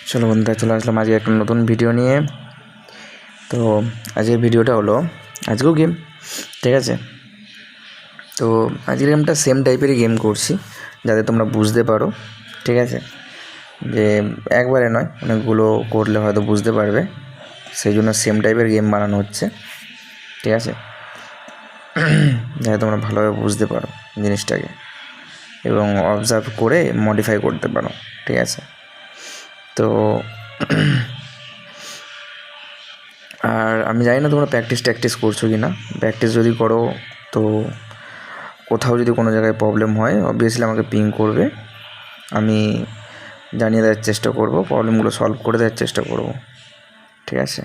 চলো বন্ধুরা, চলে আসলাম আজকে একটা নতুন ভিডিও নিয়ে। তো আজকের ভিডিওটা হলো আজকেও গেম, ঠিক আছে। তো আজকের গেমটা সেম টাইপেরই গেম করছি যাতে তোমরা বুঝতে পারো, ঠিক আছে, যে একবারে নয় অনেকগুলো করলে হয়তো বুঝতে পারবে, সেই জন্য সেম টাইপের গেম বানানো হচ্ছে, ঠিক আছে, যাতে তোমরা ভালোভাবে বুঝতে পারো জিনিসটাকে এবং অবজার্ভ করে মডিফাই করতে পারো, ঠিক আছে। তো আর আমি জানি না তোমরা প্র্যাকটিস করছো কি না। প্র্যাকটিস যদি করো তো কোথাও যদি কোনো জায়গায় প্রবলেম হয় অবভিয়াসলি আমাকে পিং করবে, আমি জানিয়ে দেওয়ার চেষ্টা করব, প্রবলেমগুলো সলভ করে দেওয়ার চেষ্টা করব, ঠিক আছে।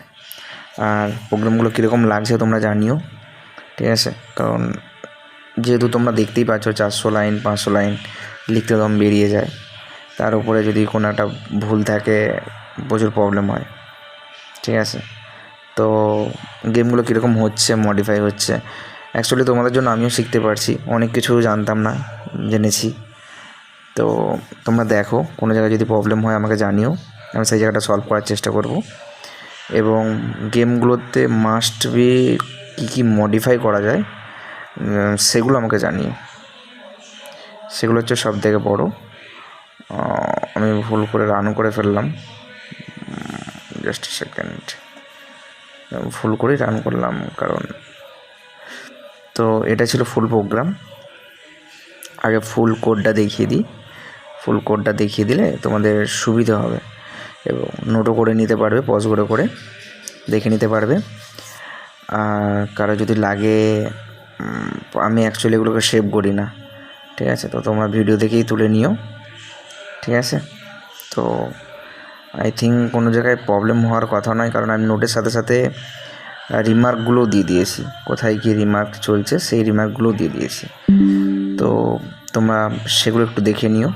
আর প্রোগ্রামগুলো কীরকম লাগছে তোমরা জানিও, ঠিক আছে, কারণ যেহেতু তোমরা দেখতেই পাচ্ছ 400 লাইন 500 লাইন লিখতে দম বেরিয়ে যায়, তার উপরে যদি কোনো একটা ভুল থাকে প্রচুর প্রবলেম হয়, ঠিক আছে। তো গেমগুলো কীরকম হচ্ছে, মডিফাই হচ্ছে, অ্যাকচুয়ালি তোমাদের জন্য আমিও শিখতে পারছি, অনেক কিছু জানতাম না, জেনেছি। তো তোমরা দেখো কোনো জায়গায় যদি প্রবলেম হয় আমাকে জানিও, আমি সেই জায়গাটা সলভ করার চেষ্টা করব। এবং গেমগুলোতে মাস্ট বি কী মডিফাই করা যায় সেগুলো আমাকে জানিও, সেগুলো হচ্ছে সব থেকে বড়। আমি ভুল করে রান করে ফেললাম, জাস্ট সেকেন্ড, ভুল করেই রান করলাম, কারণ তো এটা ছিল ফুল প্রোগ্রাম। আগে ফুল কোডটা দেখিয়ে দিই, ফুল কোডটা দেখিয়ে দিলে তোমাদের সুবিধা হবে এবং নোটও করে নিতে পারবে, পজ করে দেখে নিতে পারবে। আর কারো যদি লাগে, আমি অ্যাকচুয়ালি এগুলোকে সেভ করি না, ঠিক আছে, তো তোমরা ভিডিও দেখেই তুলে নিও, ঠিক আছে। তো আই থিঙ্ক কোনো জায়গায় প্রবলেম হওয়ার কথা নয়, কারণ আমি নোটের সাথে সাথে রিমার্কগুলোও দিয়ে দিয়েছি, কোথায় কী রিমার্ক চলছে সেই রিমার্কগুলোও দিয়ে দিয়েছি, তো তোমরা সেগুলো একটু দেখে নিও,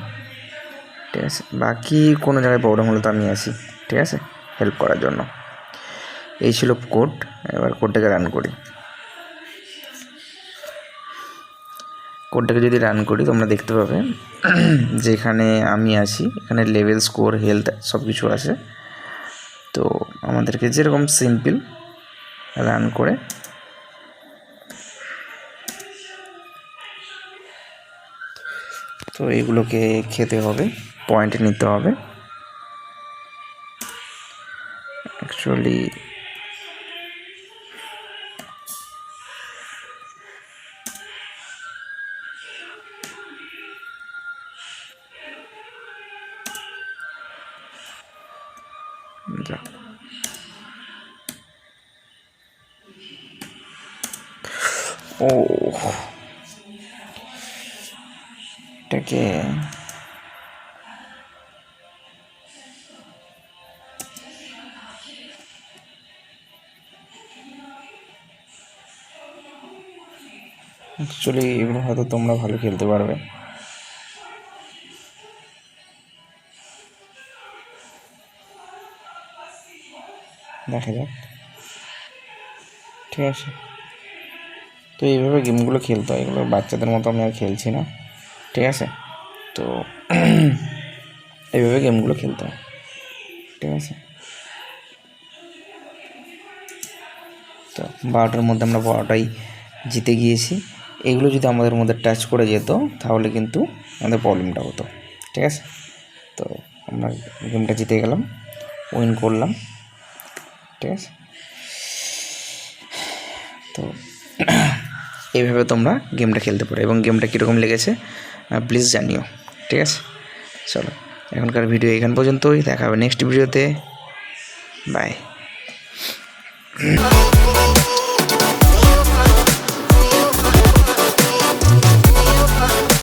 ঠিক আছে। বাকি কোনো জায়গায় প্রবলেম হলে তো আমি আছি, ঠিক আছে, হেল্প করার জন্য। এই ছিল কোড, এবার কোডটাকে রান করি। কোডটাকে যদি রান করি তোমরা দেখতে পাবে যেখানে আমি আছি এখানে লেভেল, স্কোর, হেলথ সব কিছু আছে। তো আমাদেরকে যেরকম সিম্পল রান করে তো এইগুলোকে খেতে হবে, পয়েন্ট নিতে হবে। অ্যাকচুয়ালি ও এটাকে অ্যাকচুয়ালি এগুলো হয়তো তোমরা ভালো খেলতে পারবে, দেখা যাক, ঠিক আছে। তো এইভাবে গেমগুলো খেলতে হয়, এগুলো বাচ্চাদের মতো আমি আর খেলছি না, ঠিক আছে। তো এইভাবে গেমগুলো খেলতে হয়, ঠিক আছে। তো 12টার মধ্যে আমরা 12টাই জিতে গিয়েছি। এগুলো যদি আমাদের মধ্যে টাচ করে যেত তাহলে কিন্তু আমাদের প্রবলেমটা হতো, ঠিক আছে। তো আমরা গেমটা জিতে গেলাম, উইন করলাম, ঠিক আছে। তো এইভাবে তোমরা গেমটা খেলতে পারো এবং গেমটা কীরকম লেগেছে প্লিজ জানিও, ঠিক আছে। চলো এখনকার ভিডিও এখান পর্যন্তই, দেখা হবে নেক্সট ভিডিওতে, বাই।